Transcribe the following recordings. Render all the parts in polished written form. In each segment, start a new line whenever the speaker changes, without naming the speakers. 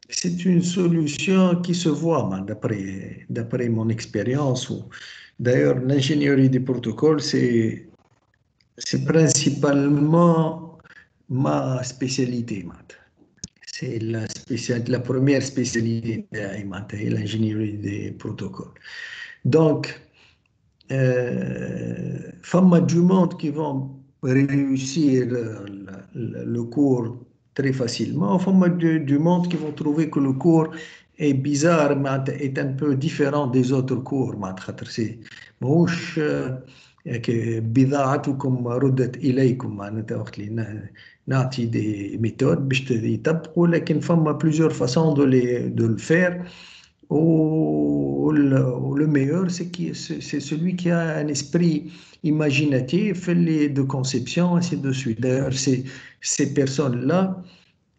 C'est une solution qui se voit, d'après mon expérience. D'ailleurs, l'ingénierie des protocoles, c'est principalement ma spécialité, C'est la première spécialité de l'ingénierie des protocoles. Donc, femme du monde qui vont réussir le cours très facilement, femme du monde qui vont trouver que le cours est bizarre, est un peu différent des autres cours. ماهوش بضاعتكم ردت إليكم معناتها وقت اللي نعطي des méthodes باش يطبقوا لكن فما plusieurs façons de le faire. Ou le meilleur, c'est celui qui a un esprit imaginatif, de conception, ainsi de suite. D'ailleurs, ces personnes-là,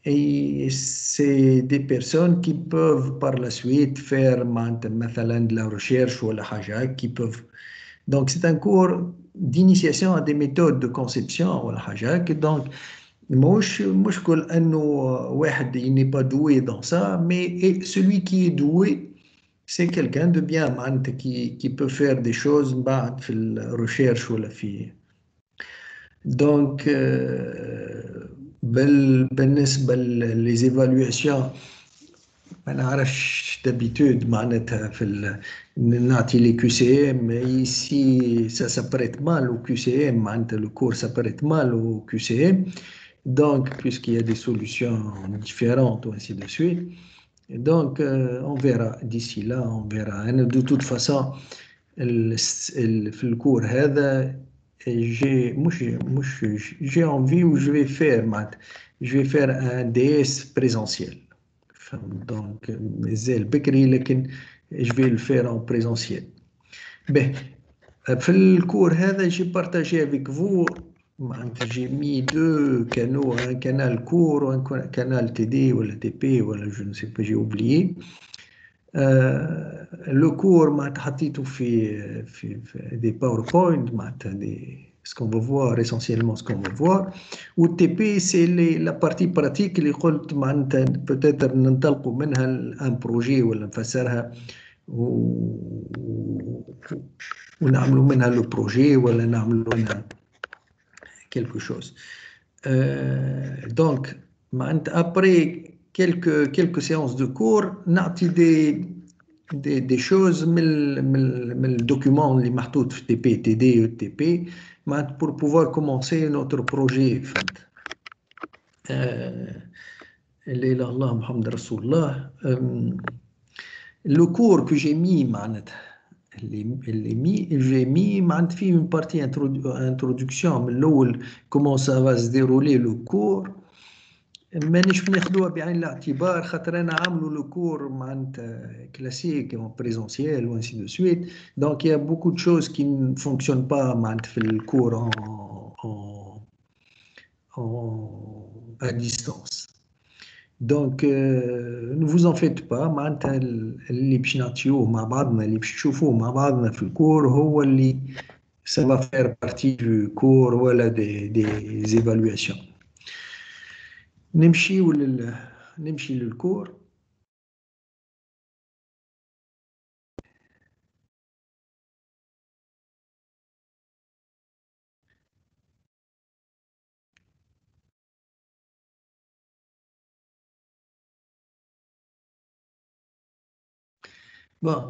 et c'est des personnes qui peuvent par la suite faire مثلا de la recherche ou la حاجة, qui peuvent. Donc, c'est un cours d'initiation à des méthodes de conception ou la حاجة. Donc, مش كل انه واحد il n'est pas doué dans ça, mais celui qui est doué, c'est quelqu'un de bien معناتها qui peut faire des choses بعد في الريشيرش ولا في. Donc بالنسبة les évaluations ما نعرفش d'habitude معناتها نعطي les QCM ici ça s'apprête mal au QCM معناتها le cours s'apprête mal au QCM. Donc, puisqu'il y a des solutions différentes, ou ainsi de suite. Et donc, on verra. D'ici là, on verra. Et de toute façon, le cours هذا, j'ai envie ou je vais faire, je vais faire un DS présentiel. Donc, مازال بكري لكن je vais le faire en présentiel. Ben, في الكور هذا j'ai partagé avec vous. J'ai mis deux canaux, un canal court, un canal TD ou la TP, voilà, je ne sais pas, j'ai oublié. Le court, fait des PowerPoint, ce qu'on va voir, essentiellement ce qu'on va voir. Ou TP, c'est la partie pratique, peut-être ننطلقوا منها un projet ولا نفسرها ونعملوا منها le projet ولا نعملوا منها quelque chose. Donc, après quelques séances de cours, نعطي des choses من الدوكيومون اللي محطوط في TP TD و TP pour pouvoir commencer notre projet. لا إله إلا الله محمد رسول الله. Le cours que j'ai mis معناتها j'ai mis فيه une partie introduction من الأول comment ça va se dérouler le cours. مانيش بناخدوها بعين الاعتبار خاطر انا عاملوا لو كور معناتها كلاسيك en présentiel ou ainsi de suite. Donc il y a beaucoup de choses qui ne fonctionnent pas معناتها في الكور à distance. Donc ne vous en faites pas معناتها اللي باش نعطيوه مع بعضنا اللي باش تشوفوه مع بعضنا في الكور هو اللي ça va faire partie du cours ولا des évaluations. نمشي للكور. Bon.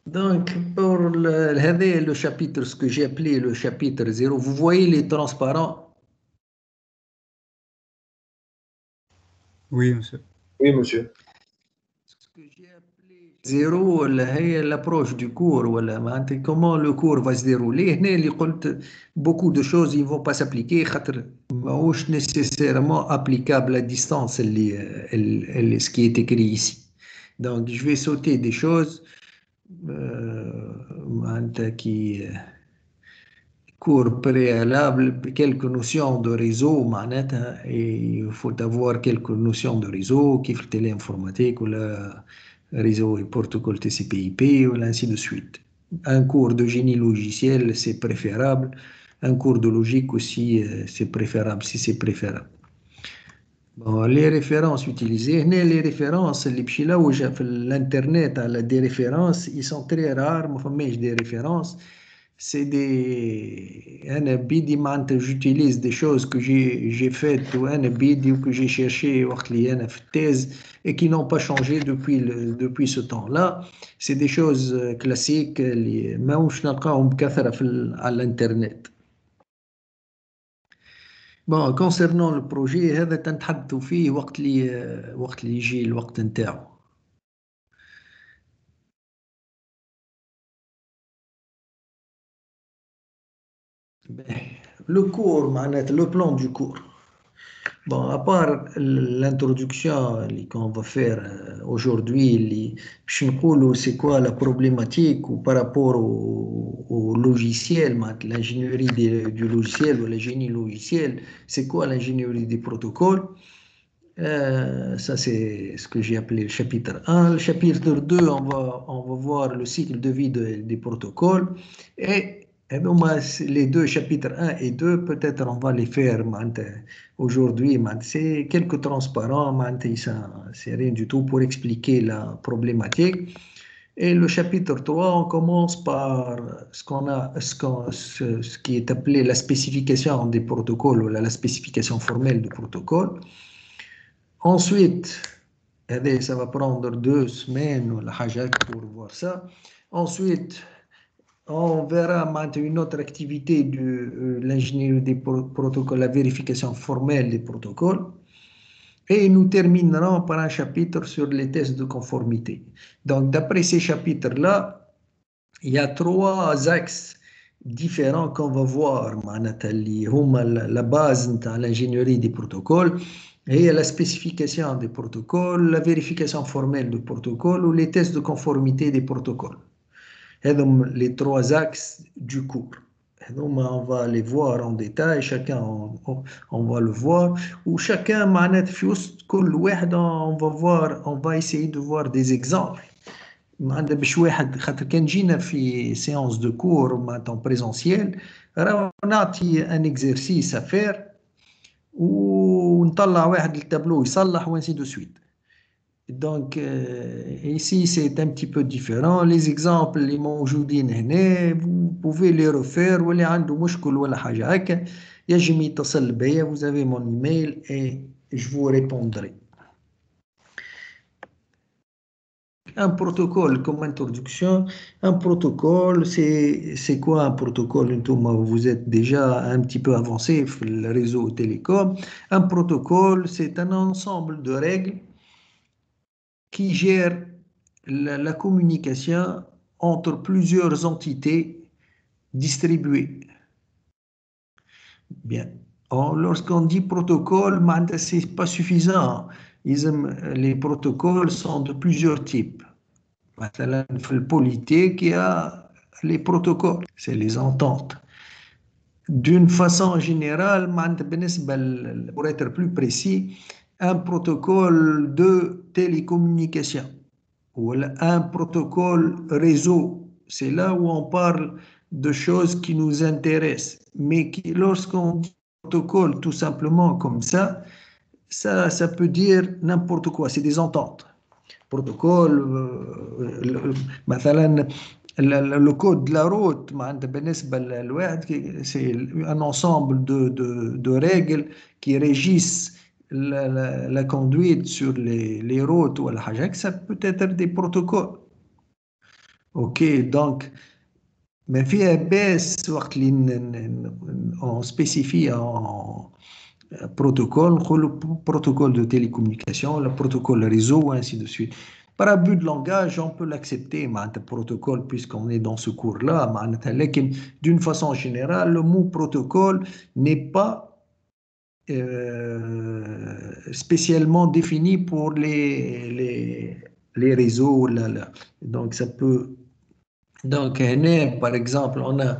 Donc, pour le chapitre, ce que j'ai appelé le chapitre 0, vous voyez les transparents?
Oui, monsieur.
Oui, monsieur.
Ce que j'ai appelé 0, c'est l'approche du cours. Comment le cours va se dérouler. Beaucoup de choses ne vont pas s'appliquer. Ce n'est nécessairement applicable à distance, ce qui est écrit ici. Donc, je vais sauter des choses qui cours préalable, quelques notions de réseau, et il faut avoir quelques notions de réseau, qui fait téléinformatique ou le réseau et protocole TCP/IP, ou ainsi de suite. Un cours de génie logiciel, c'est préférable. Un cours de logique aussi, c'est préférable, si c'est préférable. Bon, les références utilisées, les références, les petits là où j'ai fait l'internet, des références, ils sont très rares, mais des références. C'est des un bidi معناتها j'utilise des choses que j'ai faites ou un bidi ou que j'ai cherché وقت اللي أنا في thèse et qui n'ont pas changé depuis ce temps-là. C'est des choses classiques اللي ماهوش نلقاهم بكثرة على الانترنت. Bon, concernant le projet هذا تنتحدثوا فيه وقت اللي يجي الوقت نتاعو. Le cours معناتها le plan du cours. Bon, à part l'introduction qu'on va faire aujourd'hui, je ne c'est quoi la problématique ou par rapport au logiciel, l'ingénierie du logiciel ou le génie logiciel, c'est quoi l'ingénierie des protocoles? Ça, c'est ce que j'ai appelé le chapitre 1. Le chapitre 2, on va voir le cycle de vie des protocoles. Et donc, les deux chapitres 1 et 2, peut-être on va les faire aujourd'hui. C'est quelques transparents, c'est rien du tout pour expliquer la problématique. Et le chapitre 3, on commence par ce qui est appelé la spécification des protocoles ou la spécification formelle du protocole. Ensuite, ça va prendre 2 semaines ou la pour voir ça. Ensuite, on verra maintenant une autre activité de l'ingénierie des protocoles, la vérification formelle des protocoles. Et nous terminerons par un chapitre sur les tests de conformité. Donc, d'après ces chapitres-là, il y a 3 axes différents qu'on va voir. La base de l'ingénierie des protocoles et la spécification des protocoles, la vérification formelle du protocole ou les tests de conformité des protocoles. Et donc, les 3 axes du cours. Et donc, on va les voir en détail, chacun on va le voir, ou chacun, on va essayer de voir des exemples. عندنا باش واحد خاطر كان جينا في séance de cours en présentiel راه نعطي un exercice à faire ونطلع واحد التابلو يصلح وانسي دو سويت. Donc ici c'est un petit peu différent. Les exemples اللي موجودين هنا vous pouvez les refaire واللي عنده مشكل ولا حاجة هكا يجم يتصل بيا. Vous avez mon email et je vous répondrai. Un protocole comme introduction, un protocole, c'est quoi un protocole? Vous êtes déjà un petit peu avancé sur le réseau télécom. Un protocole, c'est un ensemble de règles qui gèrent la communication entre plusieurs entités distribuées. Bien. Lorsqu'on dit protocole, c'est pas suffisant. Les protocoles sont de plusieurs types. مثلا في البوليتيك il y a les protocoles, c'est les ententes. D'une façon générale, pour être plus précis, un protocole de télécommunication ou un protocole réseau, c'est là où on parle de choses qui nous intéressent. Mais lorsqu'on dit protocole tout simplement comme ça peut dire n'importe quoi, c'est des ententes. Protocole, مثلا le code de la route بالنسبة للواحد c'est un ensemble de règles qui régissent la conduite sur les routes ou ça peut être des protocoles. Ok, donc mais فيها بس وقت اللي on spécifie en protocole, le protocole de télécommunication, le protocole réseau, ainsi de suite. Par abus de langage, on peut l'accepter, protocole, puisqu'on est dans ce cours-là. D'une façon générale, le mot protocole n'est pas spécialement défini pour les réseaux. Donc, ça peut. Donc, par exemple, on a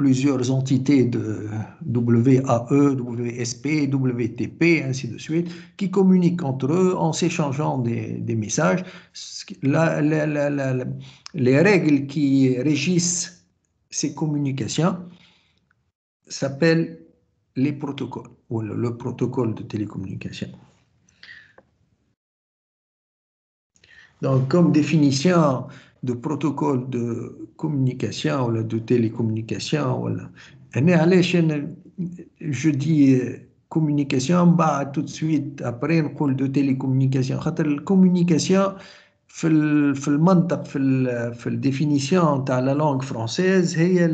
plusieurs entités de WAE, WSP, WTP, ainsi de suite, qui communiquent entre eux en s'échangeant des messages. Les règles qui régissent ces communications s'appellent les protocoles ou le protocole de télécommunication. Donc, comme définition de protocole de communication ou de télécommunication, voilà. Je dis communication, bah, tout de suite, après, on parle de télécommunication. La communication, في المنطق في الديفينيسيون تاع la langue française هي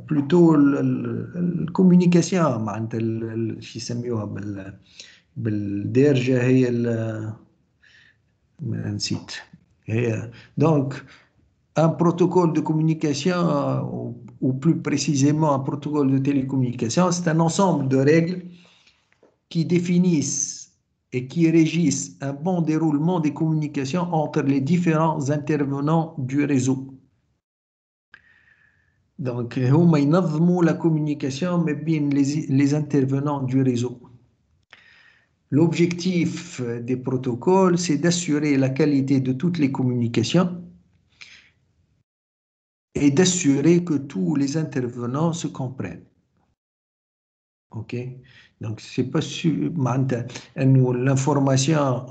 plutôt الكوميونيكاسيون معناتها شو يسميوها بالدارجة هي نسيت هي donc un protocole de communication ou plus précisément un protocole de télécommunication, c'est un ensemble de règles qui définissent et qui régissent un bon déroulement des communications entre les différents intervenants du réseau. Donc, هما ينظموا la communication ما بين les intervenants du réseau. L'objectif des protocoles, c'est d'assurer la qualité de toutes les communications et d'assurer que tous les intervenants se comprennent. Ok? Donc, c'est pas sûr, l'information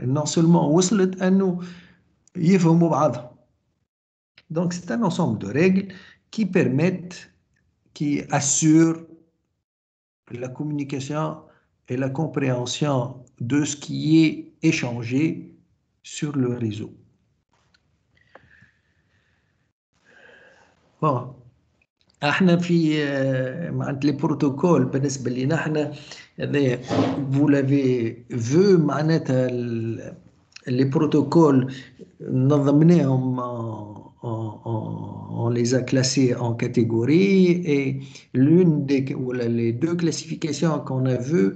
non seulement وصلت انه يفهموا بعضهم. Donc, c'est un ensemble de règles qui permettent, qui assurent la communication et la compréhension de ce qui est échangé sur le réseau. Bon. احنا في معناتها لي بروتوكول بالنسبه لنا احنا هذا vous l'avez vu معناتها لي بروتوكول نظمناهم on les a classés en catégories et l'une des ou les deux classifications qu'on a vues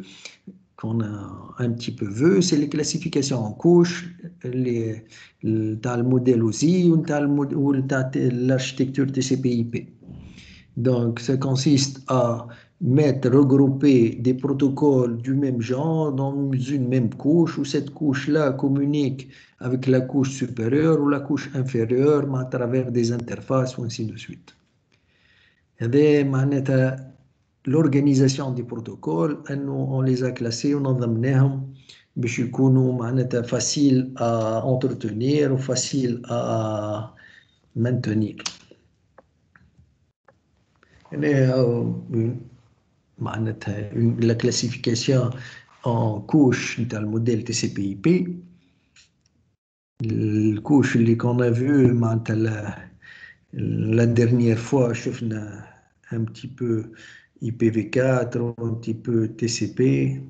qu'on a un petit peu vu, c'est les classifications en couches, le modèle aussi ou l'architecture TCP/IP. Donc, ça consiste à regrouper des protocoles du même genre dans une même couche, où cette couche-là communique avec la couche supérieure ou la couche inférieure à travers des interfaces ou ainsi de suite. L'organisation des protocoles, on les a classés, on en a باش يكونوا معناتها facile à entretenir ou facile à maintenir. La classification en couche dans le modèle TCP/IP. Le couche qu'on a vu la dernière fois, je un petit peu IPv4 ou un petit peu TCP.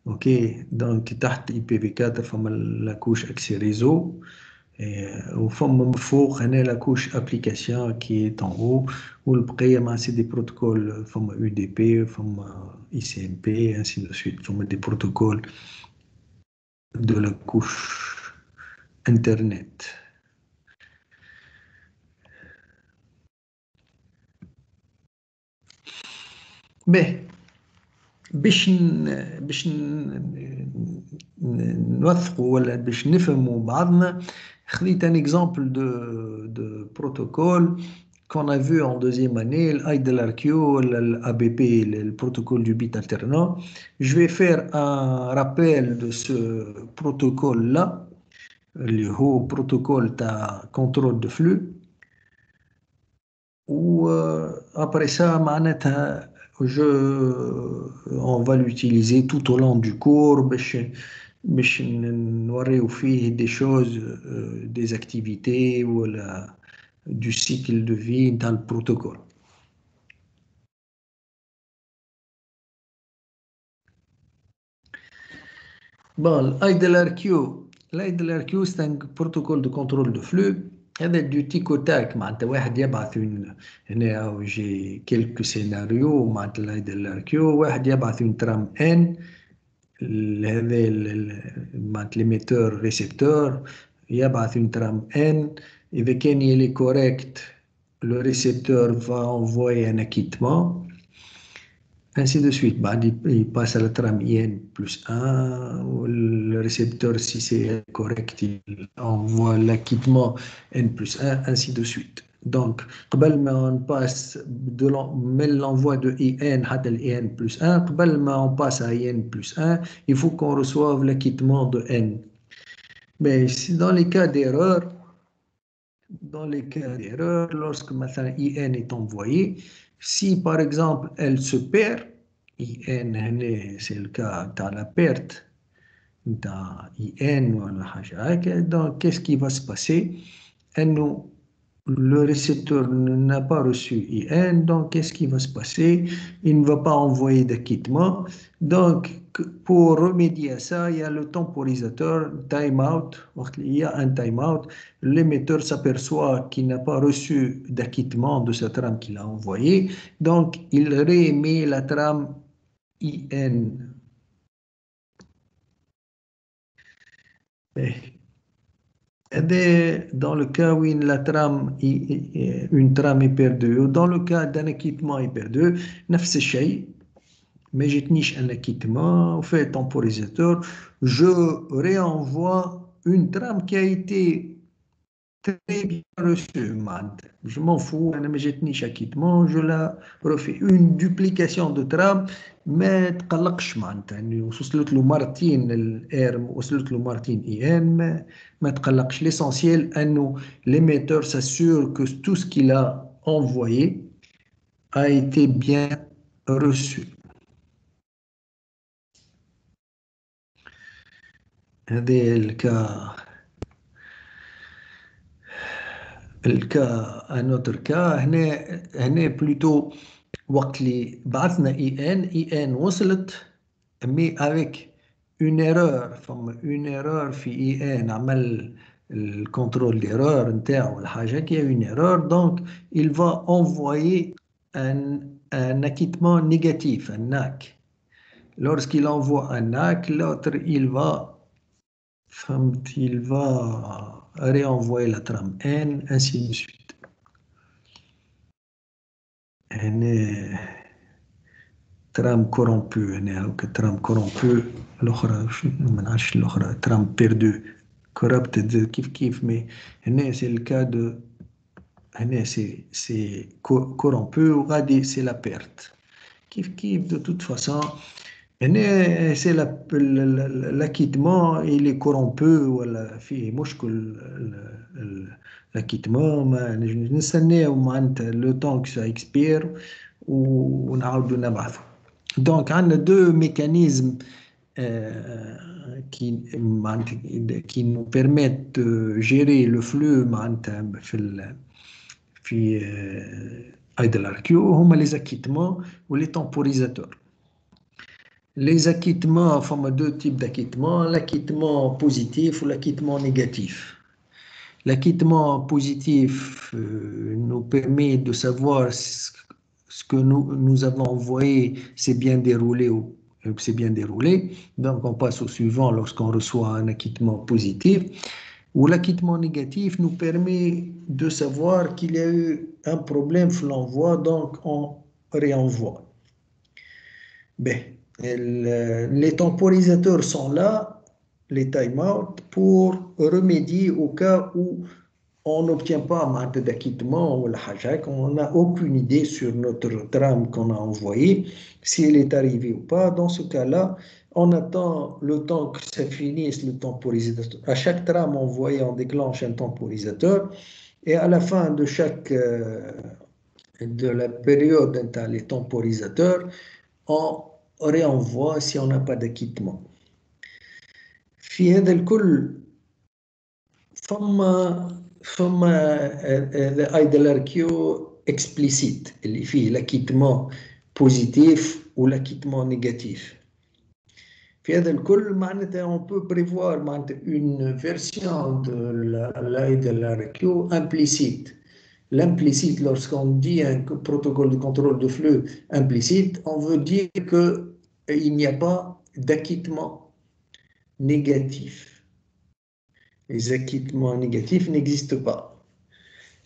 Ok, donc تحت IPv4 la couche accès réseau. Au fond, la couche application qui est en haut, ou le c'est des protocoles comme UDP, ICMP, ainsi de suite, des protocoles de la couche Internet. Mais, باش نوثقوا ولا باش نفهموا بعضنا خذيت un exemple de protocole qu'on a vu en deuxième année, l'IDLRQ, l'ABP, le protocole du bit alternant. Je vais faire un rappel de ce protocole-là, le haut protocole de contrôle de flux. Ou après ça, on va l'utiliser tout au long du cours. باش نوريو فيه des choses, des activités ou du cycle de vie dans le protocole. Bon, l'IDLRQ, c'est un protocole de contrôle de flux. هذا du tic au tac معناتها واحد يبعث هنا j'ai quelques scénarios معناتها l'IDLRQ واحد يبعث une trame N هذا l'émetteur récepteur يبعث une trame N إذا كان il est correct le récepteur va envoyer un acquittement ainsi de suite. Il passe à la trame IN plus 1 le récepteur si c'est correct il envoie l'acquittement N plus 1 ainsi de suite. Donc, قبل ما on passe من l'envoi de IN à IN plus 1, قبل ما on passe à IN plus 1, il faut qu'on reçoive l'acquittement de N. Mais dans les cas d'erreur, lorsque maintenant IN est envoyé, si par exemple elle se perd, IN c'est le cas dans la perte dans IN ou la حاجة هكا, donc qu'est-ce qui va se passer? Le récepteur n'a pas reçu IN, donc qu'est-ce qui va se passer? Il ne va pas envoyer d'acquittement. Donc, pour remédier à ça, il y a le temporisateur, timeout. Il y a un timeout. L'émetteur s'aperçoit qu'il n'a pas reçu d'acquittement de sa trame qu'il a envoyée, donc il réémet la trame IN. Dans le cas où une trame est perdue, ou dans le cas d'un acquittement est perdu, نفس الشيء, mais je n'ai un acquittement, on fait temporisateur, je réenvoie une trame qui a été très bien reçue. Je m'en fous, je n'ai acquittement, je la refais. Une duplication de trame, ما تقلقش معناتها يعني وصلت له مرتين الار وصلت له مرتين اي ان ما تقلقش l'essentiel انه l'émetteur s'assure que tout ce qu'il a envoyé a été bien reçu. هذا الكا un autre cas هنا plutôt وقت اللي بعثنا اي ان وصلت mais avec une erreur une erreur في اي ان عمل الكنترول d'erreur نتاعو ولا حاجه qui a une erreur, donc il va envoyer un acquittement négatif, un NAC. Lorsqu'il envoie un NAC, l'autre il va réenvoyer la trame N, ainsi de suite. trame corrompue, trame corrompue, l'autre, ما نعرفش الأخرى, trame perdue, corrupted كيف mais c'est le cas de c'est corrompu ou c'est la perte. Kif de toute façon, c'est l'acquittement, il est corrompu ولا فيه مشكل l'acquittement, ما نستناو معناتها le temps que ça expire ونعاودوا نبعثوا. Donc, on a deux mécanismes qui nous permettent de gérer le flux في IDLRQ, هما les acquittements ou les temporisateurs. Les acquittements, forment deux types d'acquittements, l'acquittement positif ou l'acquittement négatif. L'acquittement positif nous permet de savoir ce que nous avons envoyé s'est bien déroulé ou c'est bien déroulé. Donc on passe au suivant lorsqu'on reçoit un acquittement positif. Ou l'acquittement négatif nous permet de savoir qu'il y a eu un problème sur l'envoi, donc on réenvoie. Ben, les temporisateurs sont là, les timeouts, pour remédier au cas où on n'obtient pas d'acquittement ou on n'a aucune idée sur notre trame qu'on a envoyée, si elle est arrivée ou pas. Dans ce cas-là, on attend le temps que ça finisse le temporisateur. À chaque trame envoyée, on déclenche un temporisateur et à la fin de de la période les temporisateurs, on réenvoie si on n'a pas d'acquittement. في هذا الكل the IDLRQ explicite اللي فيه l'acquittement positif ou l'acquittement négatif. في هذا الكل معناتها on peut prévoir une version de l'IDLRQ implicite. L'implicite, lorsqu'on dit un protocole de contrôle de flux implicite, on veut dire qu'il n'y a pas d'acquittement négatif. Les acquittements négatifs n'existent pas.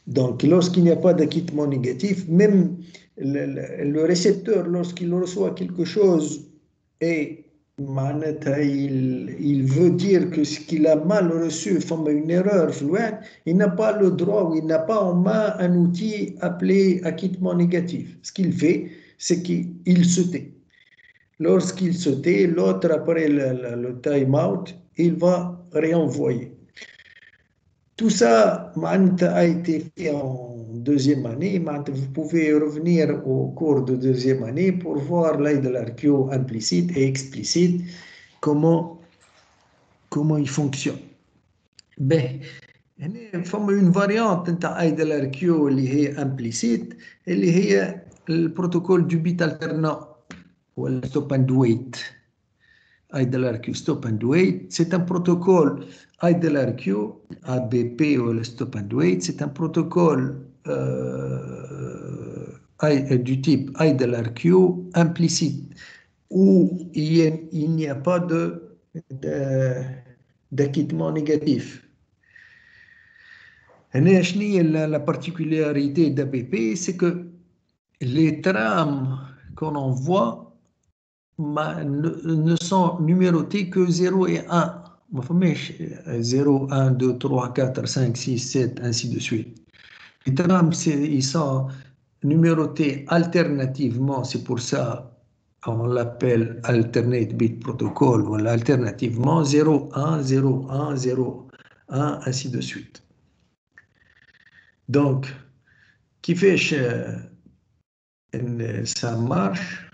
Donc, lorsqu'il n'y a pas d'acquittement négatif, même le récepteur, lorsqu'il reçoit quelque chose et معناتها il veut dire que ce qu'il a mal reçu, comme une erreur, il n'a pas le droit ou il n'a pas en main un outil appelé acquittement négatif. Ce qu'il fait, c'est qu'il se tait. Lorsqu'il se tait, l'autre, après le time-out, il va réenvoyer. Tout ça a été fait en deuxième année. Vous pouvez revenir au cours de deuxième année pour voir l'aide de l'archéo implicite et explicite, comment il fonctionne. Ben, il y a une variante de l'aide de l'archéo qui est implicite, et qui est le protocole du bit alternant, ou le stop and wait. IDLRQ Stop and Wait, c'est un protocole IDLRQ, ABP ou le Stop and Wait, c'est un protocole du type IDLRQ implicite, où il n'y a pas d'acquittement négatif. La particularité d'ABP, c'est que les trames qu'on envoie ne sont numérotés que 0 et 1. 0, 1, 2, 3, 4, 5, 6, 7, ainsi de suite. Les trames, ils sont numérotés alternativement, c'est pour ça qu'on l'appelle alternate bit protocol, ou alternativement 0, 1, 0, 1, 0, 1, ainsi de suite. Donc, qui fait que ça marche,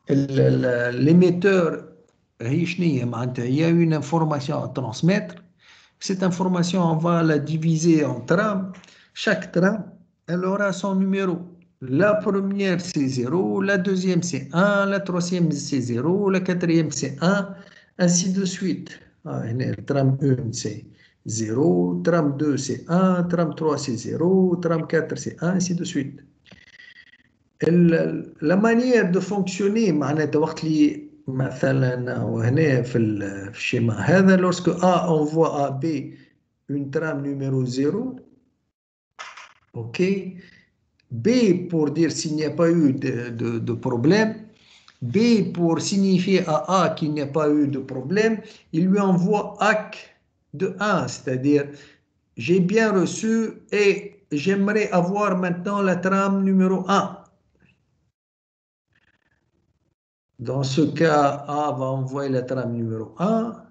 l'émetteur, il y a une information à transmettre. Cette information, on va la diviser en trames. Chaque trame, elle aura son numéro. La première, c'est 0, la deuxième, c'est 1, la troisième, c'est 0, la quatrième, c'est 1, ainsi de suite. Trame 1, c'est 0, trame 2, c'est 1, trame 3, c'est 0, trame 4, c'est 1, ainsi de suite. La manière de fonctionner معناتها وقت اللي مثلا وهنا في الشيما هذا lorsque A envoie à B une trame numéro 0, ok, B pour dire s'il n'y a pas eu de problème, B pour signifier à A qu'il n'y a pas eu de problème, il lui envoie AC de 1, c'est-à-dire j'ai bien reçu et j'aimerais avoir maintenant la trame numéro 1. Dans ce cas, A va envoyer la trame numéro 1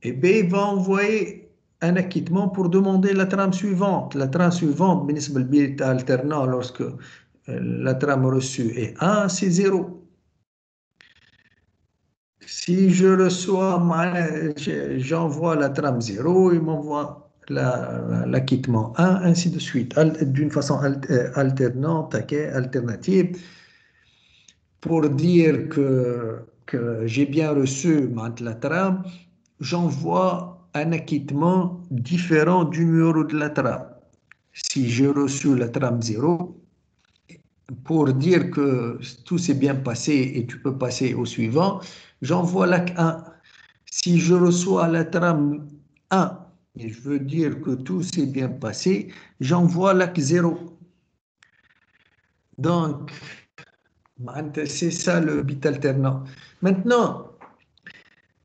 et B va envoyer un acquittement pour demander la trame suivante. La trame suivante, بالنسبة للبيت alternant, lorsque la trame reçue est 1, c'est 0. Si je reçois, j'envoie la trame 0, il m'envoie l'acquittement 1, ainsi de suite, d'une façon alternante, alternative, pour dire que j'ai bien reçu la trame, j'envoie un acquittement différent du numéro de la trame. Si j'ai reçu la trame 0, pour dire que tout s'est bien passé et tu peux passer au suivant, j'envoie l'AC 1. Si je reçois la trame 1 et je veux dire que tout s'est bien passé, j'envoie l'AC 0. Donc, c'est ça le bit alternant. Maintenant,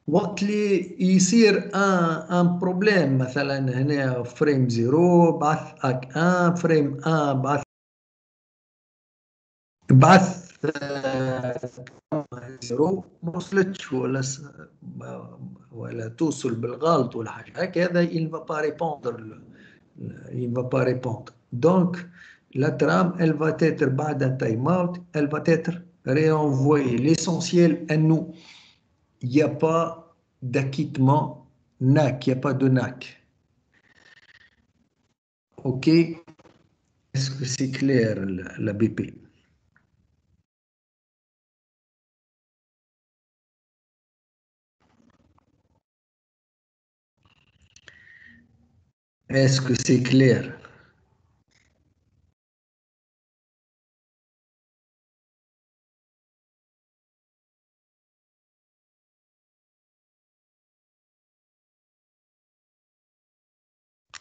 وقت اللي يصير ان بروبليم مثلا هنا فريم 0 بعث اك 1 فريم 1 بعث 0 ما وصلتش ولا توصل بالغلط ولا حاجه هكا هذا il va pas répondre il va pas répondre donc la trame elle va être بعد un time out elle va être réenvoyée. L'essentiel انه il n'y a pas d'acquittement NAC, il n'y a pas de NAC. OK? Est-ce que c'est clair, la BP? Est-ce que c'est clair?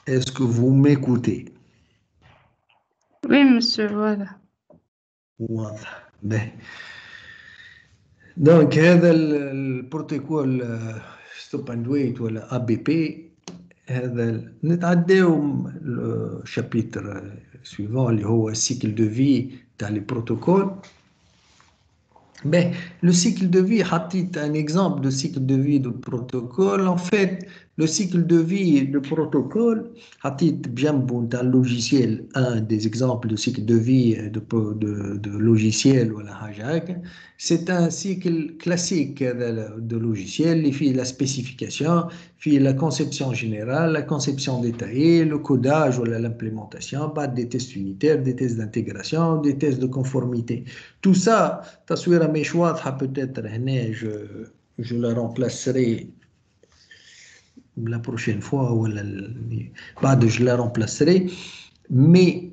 Est-ce que vous m'écoutez?
Oui, monsieur, voilà.
واضح. Donc, هذا البروتوكول ستوب اند ويت ولا اي بي بي. هذا نتعداو الشابيتر سويفون اللي هو السيكل دو في تاع لي بروتوكول. Ben, le cycle de vie, un exemple de cycle de vie de protocole. En fait, le cycle de vie de protocole, un logiciel, un des exemples de cycle de vie de logiciel, voilà, c'est un cycle classique de logiciel. Il fait la spécification, puis la conception générale, la conception détaillée, le codage, voilà, l'implémentation, des tests unitaires, des tests d'intégration, des tests de conformité. Tout ça, تصويرة مش واضحة peut-être هنا je la remplacerai la prochaine fois ولا بعد je la remplacerai. Mais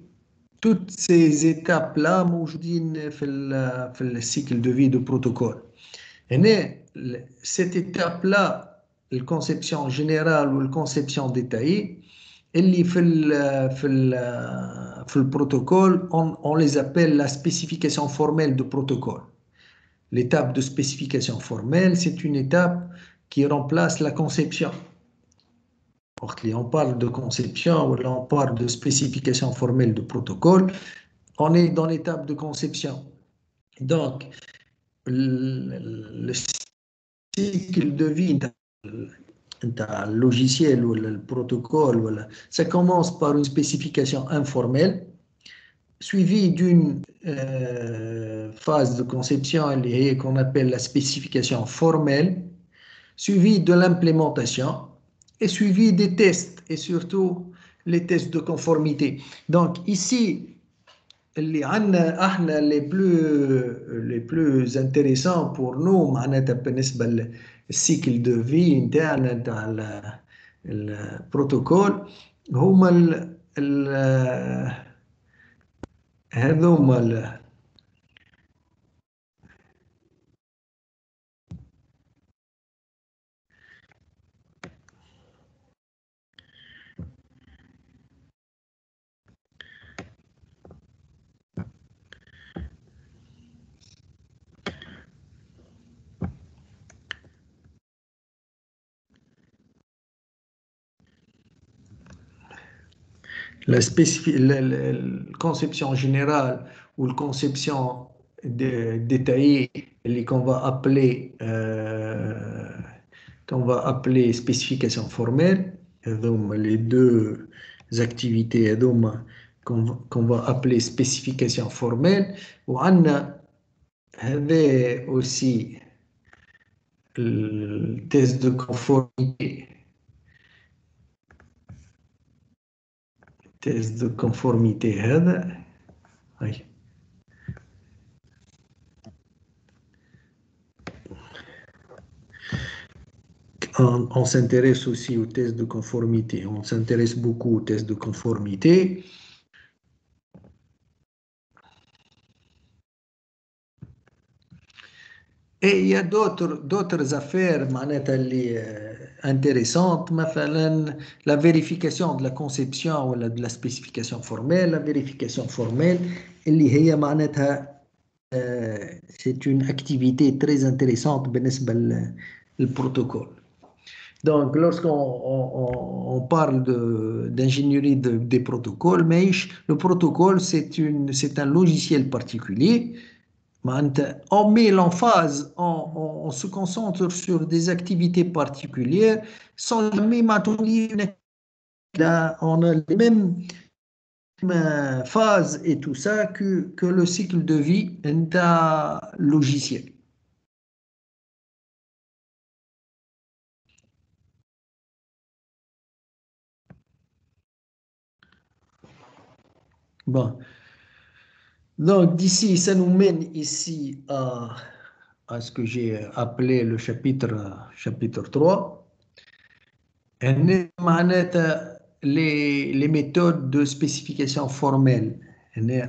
toutes ces étapes-là موجودين في le cycle de vie de protocole. هنا cette étape-là, la conception générale ou la conception détaillée, اللي في le protocole, on les appelle la spécification formelle de protocole. L'étape de spécification formelle, c'est une étape qui remplace la conception. On parle de conception ou là on parle de spécification formelle de protocole, on est dans l'étape de conception. Donc, le cycle de vie d'un logiciel ou le protocole, voilà, ça commence par une spécification informelle, suivie d'une phase de conception qu'on appelle la spécification formelle, suivie de l'implémentation et suivie des tests et surtout les tests de conformité. Donc ici, les plus intéressants pour nous, le cycle de vie interne dans le protocole, هذوما la conception générale ou la conception détaillée qu'on va appeler spécification formelle, donc les deux activités qu'on va appeler spécification formelle, ou on a aussi le test de conformité. Test de conformité هذا هاي on s'intéresse aussi aux tests de conformité, on s'intéresse beaucoup aux tests de conformité. Et il y a d'autres affaires intéressantes, la vérification de la conception ou de la spécification formelle, la vérification formelle, c'est une activité très intéressante le protocole. Donc, lorsqu'on parle d'ingénierie des protocoles, le protocole, c'est un logiciel particulier. On met l'emphase, on se concentre sur des activités particulières sans jamais on a les mêmes phases et tout ça que le cycle de vie d'un logiciel. Bon. Donc, d'ici, ça nous mène ici à ce que j'ai appelé le chapitre 3. Les méthodes de spécification formelle.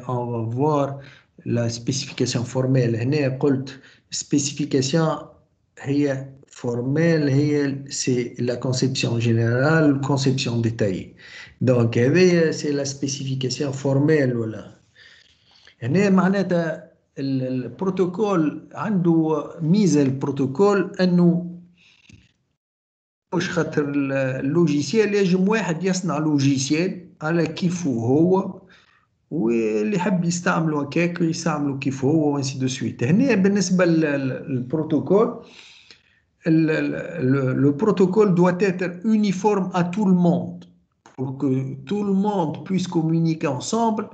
On va voir la spécification formelle. Spécification formelle, c'est la conception générale, conception détaillée. Donc, c'est la spécification formelle. Voilà. هنا معناتها البروتوكول عنده ميزة البروتوكول أنه مش خاطر اللوجيسيال يجم واحد يصنع لوجيسيال على كيفه هو واللي يحب يستعمله هكاك يستعمله كيف هو وانسي دو سويت. هنا بالنسبة للبروتوكول le protocole doit être uniforme à tout le monde pour que tout le monde puisse communiquer ensemble.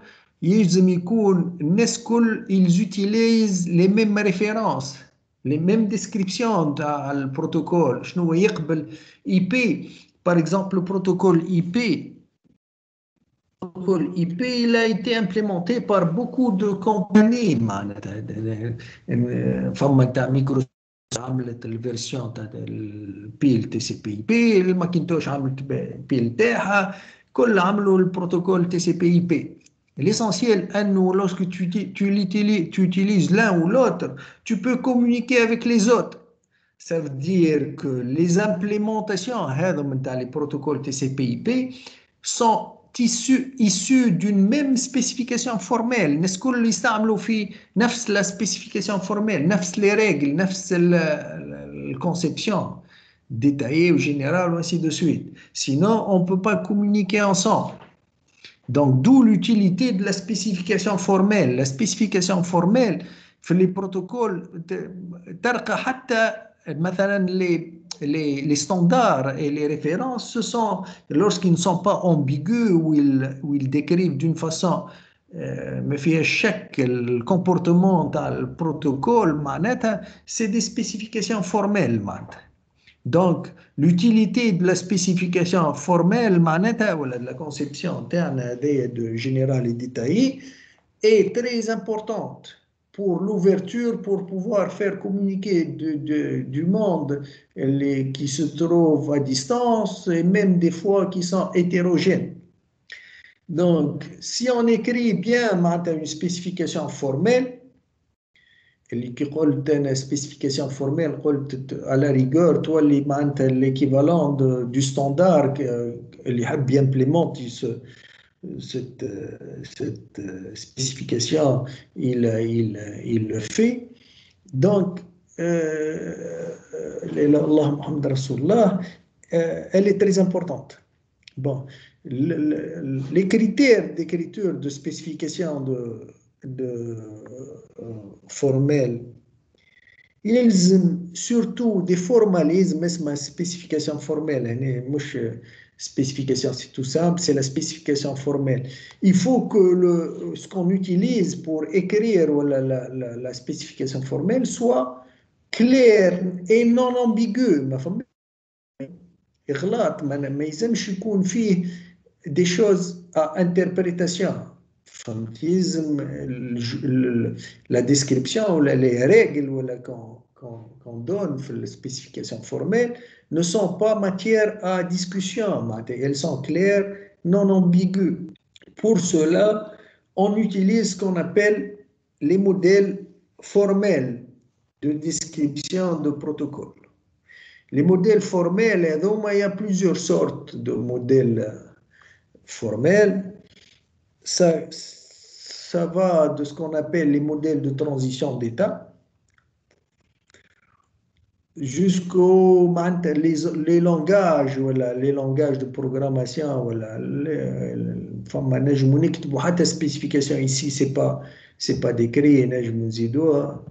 يلزم يكون الناس كل ils utilisent les mêmes références les mêmes descriptions تاع البروتوكول. شنو هو يقبل IP par exemple le protocole IP il a été implémenté par beaucoup de compagnies معناتها فما تاع ميكروسوفت عملت الفيرسيون تاع البي تي سي بي بي، الماكنتوش عملت بي تاعها، كل عملوا البروتوكول تي سي بي بي. L'essentiel, lorsque tu utilises l'un ou l'autre, tu peux communiquer avec les autres. Ça veut dire que les implémentations les protocoles TCP/IP sont issus d'une même spécification formelle. الناس كل يستعملوا في نفس la spécification formelle, نفس les règles, نفس la conception détaillée ou générale, ainsi de suite. Sinon, on ne peut pas communiquer ensemble. Donc, d'où l'utilité de la spécification formelle. La spécification formelle, les protocoles, les standards et les références, ce sont, lorsqu'ils ne sont pas ambigus ou ils décrivent d'une façon, mais chaque comportement dans le protocole, c'est des spécifications formelles. Donc, l'utilité de la spécification formelle, ou de la conception interne de générale et détaillée, est très importante pour l'ouverture, pour pouvoir faire communiquer du monde qui se trouve à distance et même des fois qui sont hétérogènes. Donc, si on écrit bien une spécification formelle, اللي كي قلت انا spécification formelle قلت على rigueur تولي معناتها l'équivalent du standard اللي يحب يمبليمونتي cette spécification il le fait. Donc Allah Muhammad Rasulullah elle est très importante. Bon, les critères d'écriture de spécification formel, il يلزم surtout des formalismes, اسمها spécification formelle. يعني مش spécification c'est tout simple, c'est la spécification formelle. Il faut que ce qu'on utilise pour écrire la spécification formelle soit clair et non ambigu. ما فهمت إغلاط، ما يلزمش يكون فيه des choses à interprétation. La description ou les règles qu'on donne dans la spécification formelle ne sont pas matière à discussion, elles sont claires, non ambiguës. Pour cela, on utilise ce qu'on appelle les modèles formels de description de protocole. Les modèles formels, il y a plusieurs sortes de modèles formels. Ça va de ce qu'on appelle les modèles de transition d'état jusqu'aux les langages de programmation حتى spécification ici c'est pas décrit نجم نزيدوها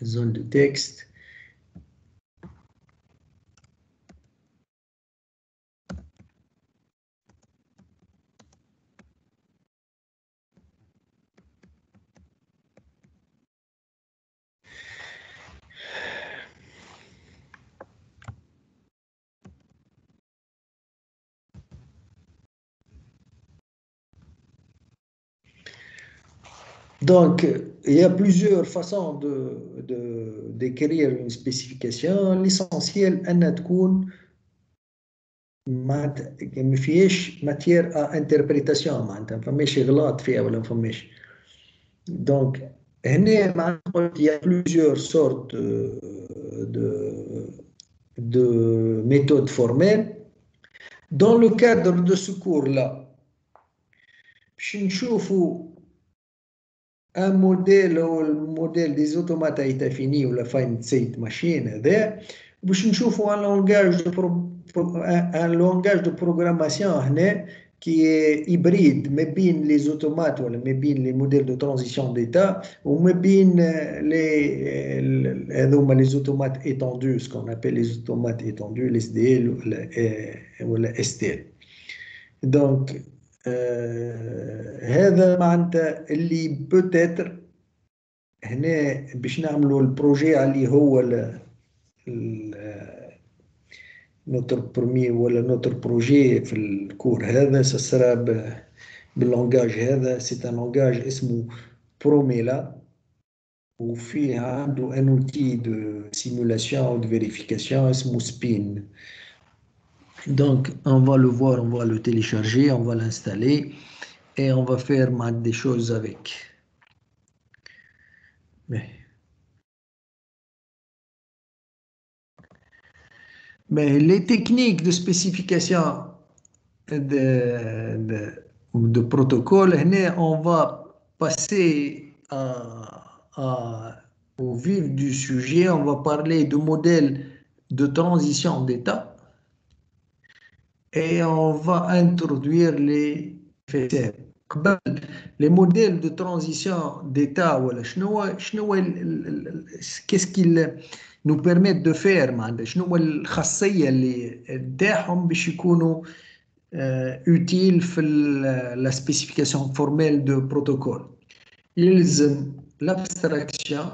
zone de texte. Donc, il y a plusieurs façons d'écrire une spécification. L'essentiel, أن تكون ما فيش matière à interprétation، معناتها ما فماش غلط فيها ولا ما فماش. Donc, هنا il y a plusieurs sortes de méthodes formelles. Dans le cadre de ce cours-là, باش نشوفوا un modèle ou le modèle des automates a été fini ou la fin de cette machine هذا باش نشوفوا un langage de programmation هنا qui est hybride ما بين les automates ولا ما بين les modèles de transition d'état وما بين les automates étendus ce qu'on appelle les automates étendus les SDL ou la STL donc هذا معناتها اللي peut-être هنا باش نعملوا البروجي اللي هو نوتر برومي ولا نوتر بروجي في الكور هذا سسرا باللونجاج هذا سي ان لونجاج اسمه بروميلا وفيه عنده ان اوتي دو سيمولاسيون او دو فيريفيكاسيون اسمه سبين. Donc, on va le voir, on va le télécharger, on va l'installer et on va faire des choses avec. Mais les techniques de spécification de protocole, on va passer au vif du sujet, on va parler de modèles de transition d'état et on va introduire les FSM. Les modèles de transition d'état, qu'est-ce qu'ils nous permettent de faire شنو هو الخاصية اللي تاعهم باش يكونوا utile في la spécification formelle de protocole. يلزم l'abstraction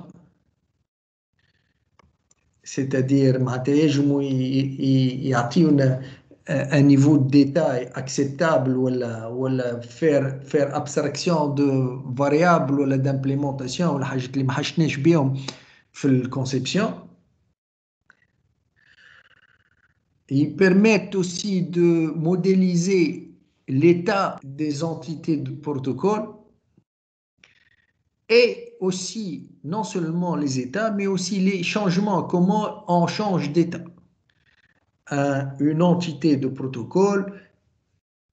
c'est-à-dire معناتها يجموا يعطيونا un niveau de détail acceptable ولا faire abstraction de variables ولا d'implémentation ولا حاجات اللي ما حشناش بهم في الconception. Ils permettent aussi de modéliser l'état des entités de protocole et aussi non seulement les états mais aussi les changements, comment on change d'état. Une entité de protocole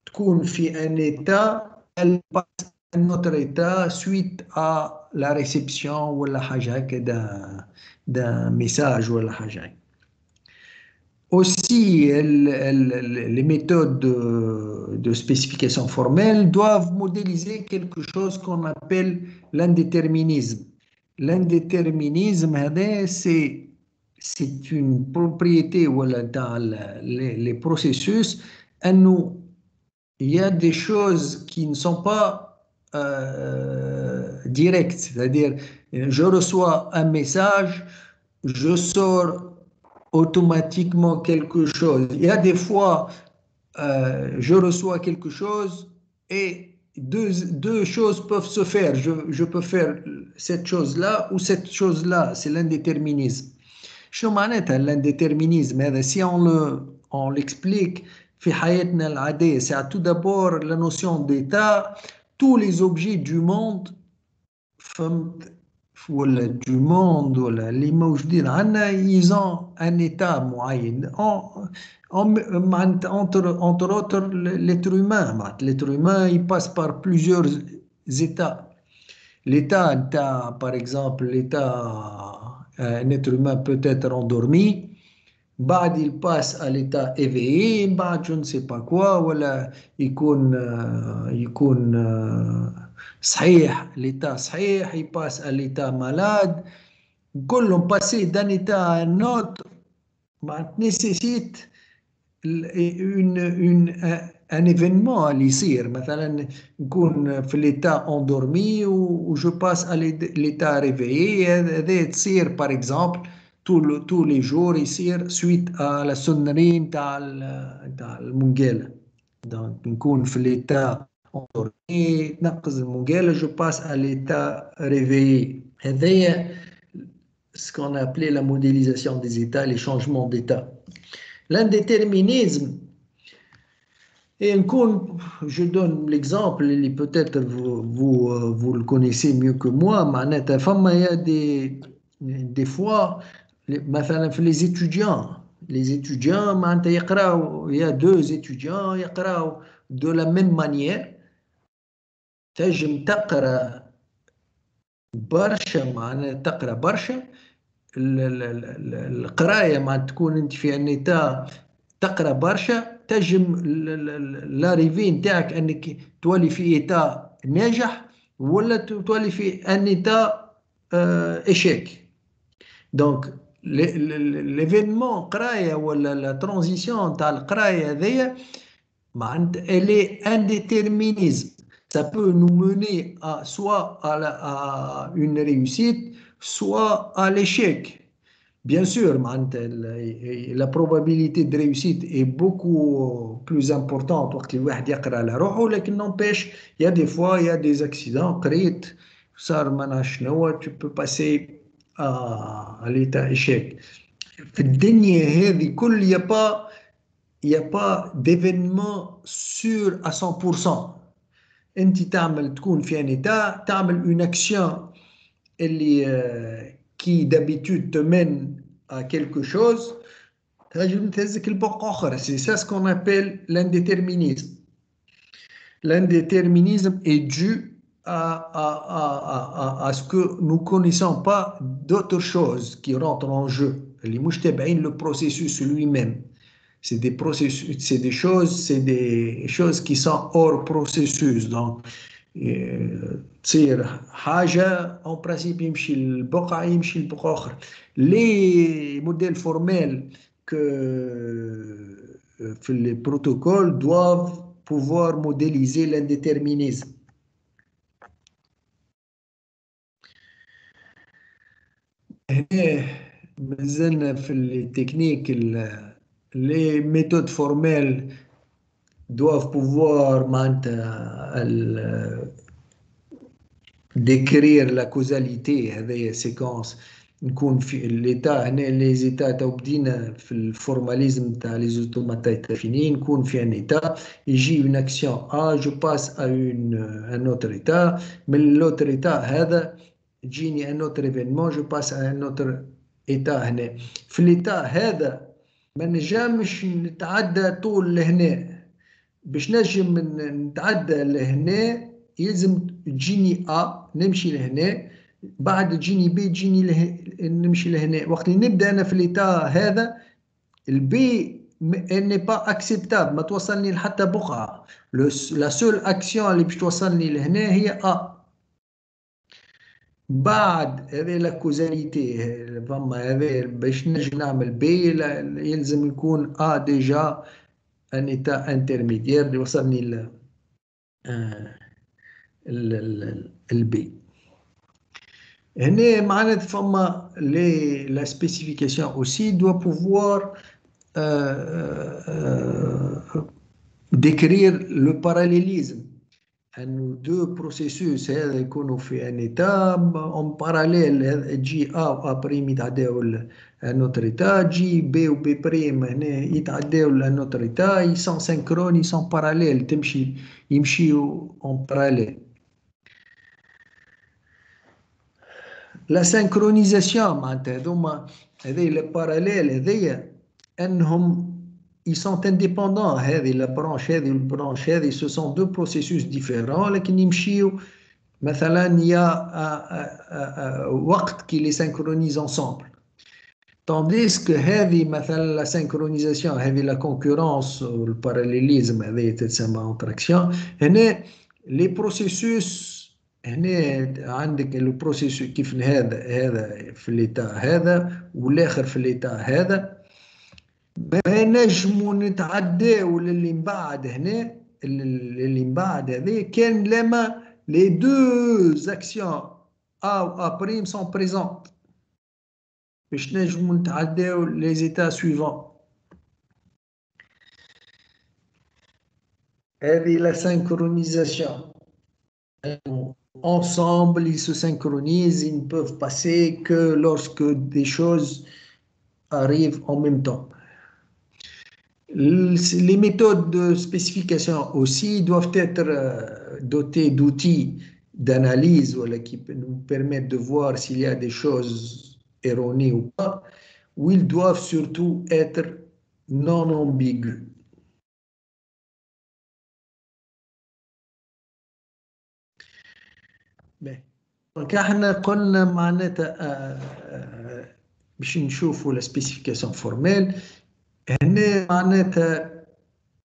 تكون في un état elle passe à un autre état suite à la réception ولا حاجة هكا d'un message ولا حاجة. Aussi, les méthodes de spécification formelle doivent modéliser quelque chose qu'on appelle l'indéterminisme. L'indéterminisme, c'est une propriété dans les processus. Il y a des choses qui ne sont pas directes, c'est-à-dire je reçois un message, je sors automatiquement quelque chose. Il y a des fois, je reçois quelque chose et deux choses peuvent se faire. Je peux faire cette chose-là ou cette chose-là. C'est l'indéterminisme. شنو معناتها l'indéterminisme هذا si on l'explique في حياتنا العادية c'est tout d'abord la notion d'état. Tous les objets du monde ولا du monde ولا اللي موجودين عندنا ils ont un état معين entre autres l'être humain. L'être humain il passe par plusieurs états. L'état par exemple l'état un être humain peut être endormi بعد il passe à l'état éveillé بعد je ne sais pas quoi ولا يكون صحيح l'état صحيح il passe à l'état malade كلهم passer d'un état à un autre nécessite un événement اللي يصير مثلا نكون في l'état endormi ou je passe à l'état réveillé هذا تصير par exemple tous les jours يصير suite à la sonnerie تاع المنقالة. donc نكون في l'état endormi نقز المنقالة je passe à l'état réveillé. هذا ce qu'on a appelé la modélisation des états, les changements d'état. L'indéterminisme, et je donne l'exemple, peut-être vous le connaissez mieux que moi, il y a des fois, les étudiants, il y a deux étudiants de la même manière, تنجم تقرأ برشا معناها تقرا برشا. القرايه مع تكون انت في ان ايتا تقرا برشا، تجم لاريفي نتاعك انك تولي في ايتا ناجح، ولا تولي في ان ايتا اشيك. دونك ليفينمون قرايه ولا لا ترانزيسيون تاع القرايه هذيا معناتها elle est indéterminisme. Ça peut nous mener à, soit à une réussite, soit à l'échec. Bien sûr, la probabilité de réussite est beaucoup plus importante وقت الواحد يقرا على روحه، لكن n'empêche, il y a des fois, il y a des accidents قريت صار ما نعرف شنو، tu peux passer à l'état échec. في الدنيا هذه كل il n'y a pas d'événement sûr à 100%. انت تعمل تكون في ان ايتا تعمل une action اللي qui d'habitude te mène à quelque chose تنجم تهزك البوق اخر. C'est ça ce qu'on appelle l'indéterminisme. L'indéterminisme est dû à ce que nous ne connaissons pas d'autres choses qui rentrent en jeu اللي مش تابعين le processus lui-même. C'est des processus, c'est des choses qui sont hors processus. Donc, تصير حاجة en principe يمشي البقعة يمشي البقعة أخرى. Les modèles formels que les protocoles doivent pouvoir modéliser l'indéterminisme. هنا مازلنا في التكنيك. les méthodes formelles doivent pouvoir décrire la causalité هذه séquence. نكون في l'état هنا les états تو بدينا في الفورماليزم تاع les automata finis. نكون في un état يجي une action A, je passe à un autre état. من l'autre état هذا يجيني un autre événement, je passe à un autre état. هنا في l'état هذا ما نجمش نتعدى طول لهنا. باش نجم نتعدى لهنا يلزم تجيني نمشي لهنا، بعد تجيني بي تجيني نمشي لهنا. وقت اللي نبدا انا في ليتا هذا البي ني با اكسبتابل، ما توصلني لحتى بقعه. لا سول اكسيون اللي باش توصلني لهنا هي بعد هذه لا كوزاليتي فما هذا باش نجي نعمل بي يلزم يكون ديجا ان ايتا انترميديير اللي وصلني البي. هنا معناتها فما la spécification aussi doit pouvoir décrire le parallélisme. أنه دو بروسيسوس هذا يكونوا في ان ايتا اون باراليل، جي و بريم يتعداو لانوتر ايتا، جي بي و بي بريم هنا يتعداو لانوتر ايتا، يسون سينكرون يسون باراليل، يمشيو اون باراليل. لا سينكرونيزاسيون معناتها هذوما هذي لي باراليل هذيا انهم ils sont indépendants. هذه لا برانش هذه والبرانش هذه ce sont deux processus différents لكن يمشيو مثلا يا وقت qui les synchronise ensemble. Tandis que هذه مثلا لا سينكرونيزاسيون هذه لا كونكورونس والباراليليزم هذه تتسمى انتراكسيون. هنا لي بروسيسوس هنا عندك البروسيسوس كيف هذا في الليتا هذا والاخر في الليتا هذا، ما نجمو نتعداو للي من بعد هنا. اللي من بعد هذا كان لما لي دو اكسيون و بريم سون بريزونت باش نجمو نتعداو لي زيتا سويفون. هذه لا synchronisation. Ensemble, ils se synchronisent, ils ne peuvent passer que lorsque des choses arrivent en même temps. Les méthodes de spécification aussi doivent être dotées d'outils d'analyse qui nous permettent de voir s'il y a des choses erronées ou pas, ou ils doivent surtout être non ambigus. Ben, دونك احنا قلنا معناتها باش نشوفوا لا سبيسيفيكاسيون فورميل. هنا معناتها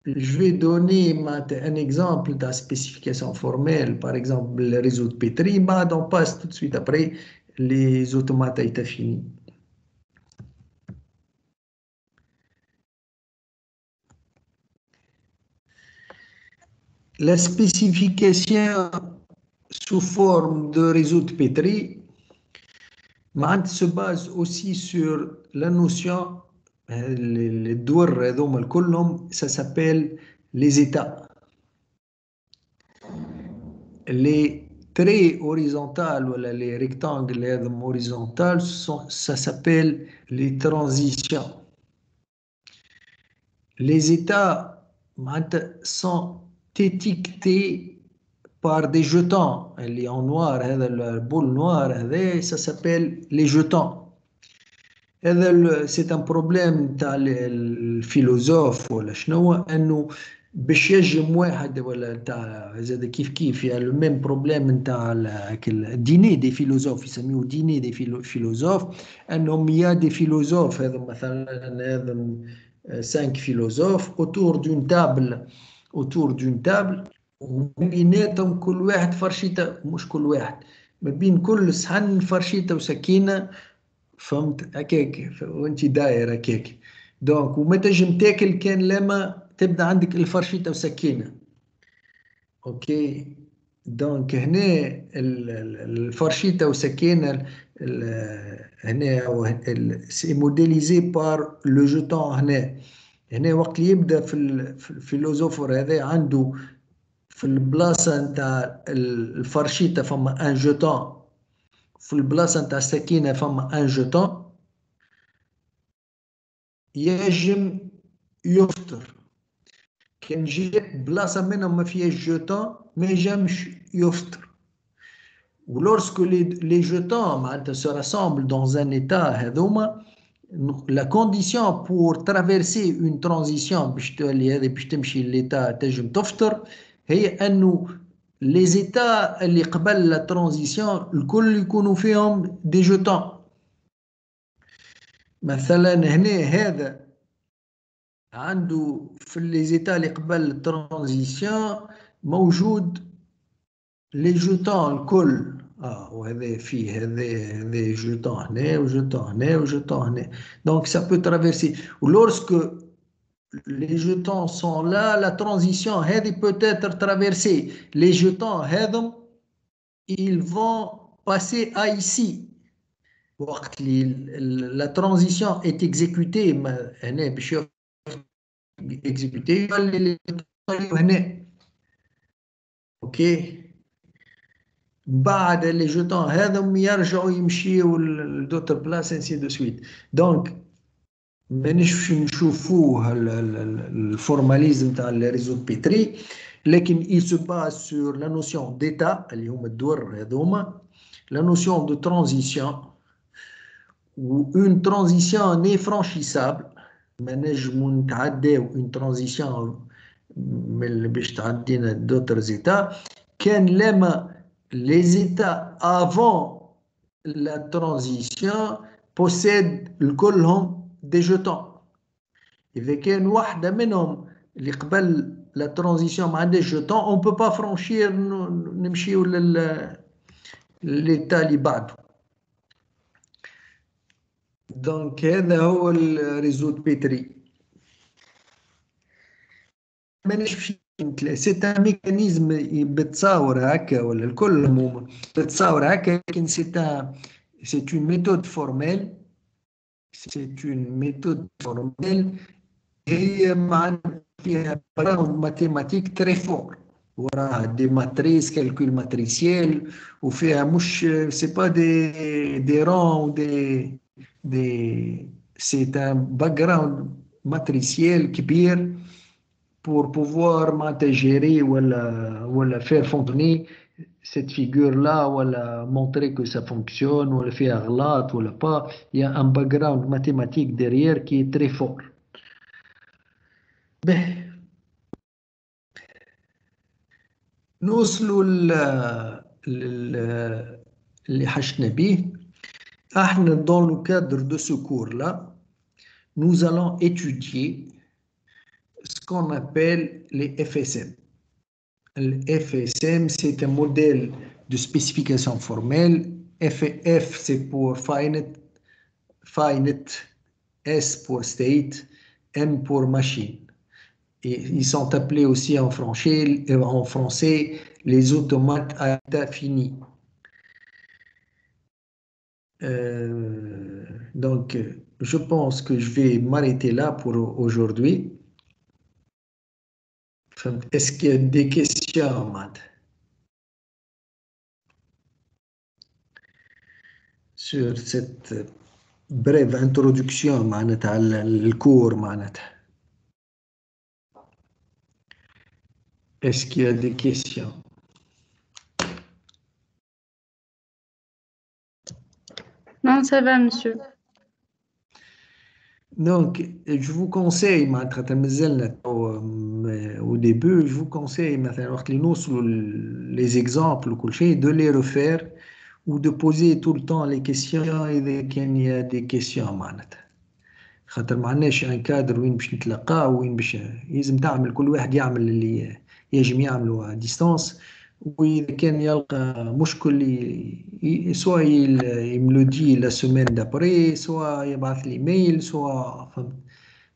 je vais donner un exemple de la spécification formelle, par exemple le réseau de Petri. بعد on passe tout de suite après les automates à état fini. La spécification sous forme de réseau de Petri se base aussi sur la notion, les ça s'appelle les états. Les traits horizontaux ou les rectangles horizontaux, ça s'appelle les transitions. Les états sont étiquetés par des jetons. Elle est en noir, la boule noire, ça s'appelle les jetons. C'est un problème تاع الفيلوزوف ولا شنو انه باش يجم واحد ولا تاع زاد كيف يعني لو ميم بروبليم نتاع الديني دي فيلوزوف يسميوه ديني دي فيلوزوف انهم يا دي فيلوزوف هذا مثلا هذا 5 فيلوزوف autour d'une table وبيناتهم كل واحد فرشيته مش كل واحد ما بين كل صحن فرشيته وسكينه فهمت هكاك وانت داير هكاك دونك وما تنجم تاكل كان لما تبدا عندك الفرشيطه وسكينه اوكي دونك هنا الفرشيطه وسكينه هنا سي موديليزي بار لو جوتون هنا وقت اللي يبدا في الفيلوزوفر هذا عنده في البلاصه نتاع الفرشيطه فما ان جوتون في البلاصه نتاع السكينه فما ان جوتون يجم يفطر كان جاء بلاصه منهم ما فيهاش جوتون ما يجمش يفطر ولورسكو لي جوتون معناتها se rassemblent dans un état هذوما la condition pour traverser une transition باش تولي هذه باش تمشي l'état تجم تفطر هي انه لي زيتا اللي قبل لا ترانزيسيون الكل يكونوا فيهم دي جوتون. مثلا هنا هذا عنده في لي زيتا اللي قبل الترانزيسيون موجود لي جوتون الكل وهذا فيه هذا جوتون هنا وجوتون هنا وجوتون هنا دونك سا بو ترافيرسي ولورسكو les jetons sont là, la transition peut être traversée. Les jetons, ils vont passer à ici. La transition est exécutée, ok. بعد les jetons هذم يرجعوا يمشيوا d'autres places ainsi de suite. Donc مانيش نشوفوه الفورماليزم تاع الريزو بيتري لكن il se base sur la notion d'état اللي هما الدور هذوما la notion de transition où une transition n'est franchissable ما نجمو نتعداو une transition من باش تعدينا d'autres états كان لما les états avant la transition possèdent كلهم des jetons. إذا كان واحدة منهم اللي قبل لا ترانزيسيون ما عندهاش جوتون اون بو با فرانشير نمشيو للإيتا اللي بعده. دونك هذا هو الريزو بيتري. مانيش باش سي ان ميكانيزم بتصاور هكا ولا الكل عموما بتصاور هكا لكن سي اون ميثود فورميل هي معناتها فيها باراوند ماتيماتيك تري فور وراها دي ماتريس كالكول ماتريسيال وفيها مش سي با دي رون دي سي ان باك جراوند ماتريسيال كبير pour pouvoir معناتها gérer ولا faire fonctionner cette figure-là ولا montrer que ça fonctionne ولا فيها غلط ولا pas. Il y a un background mathématique derrière qui est très fort. به نوصلوا اللي حشنا به. احنا dans le cadre de ce cours-là, nous allons étudier ce qu'on appelle les FSM. Le FSM, c'est un modèle de spécification formelle. F, c'est pour finite, S pour state, M pour machine. Et ils sont appelés aussi en français les automates à état fini. Donc, je pense que je vais m'arrêter là pour aujourd'hui. Est-ce qu'il y a des questions, Ahmad, sur cette brève introduction معناتها le cours معناتها؟ Est-ce qu'il y a des questions?
Non, ça va, monsieur.
Donc, je vous conseille, au début, je vous conseille les exemples, de les refaire ou de poser tout le temps les questions et qu'il y a des questions. خاطر ما عندناش ان كادر وين باش نتلاقاو وين باش لازم تعمل كل واحد يعمل اللي يجب يعمله ديستانس. واذا كان يلقى مشكل سواء يملودي لا سومين دابري سواء يبعث لي ميل سواء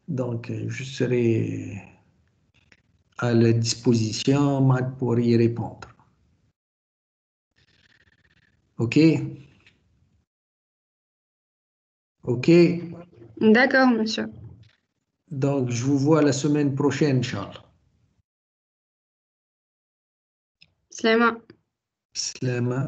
دونك جو سري à la disposition pour y répondre. Ok? Ok?
D'accord, monsieur.
Donc, je vous vois la semaine prochaine, Inch'Allah.
Slama.
Slama.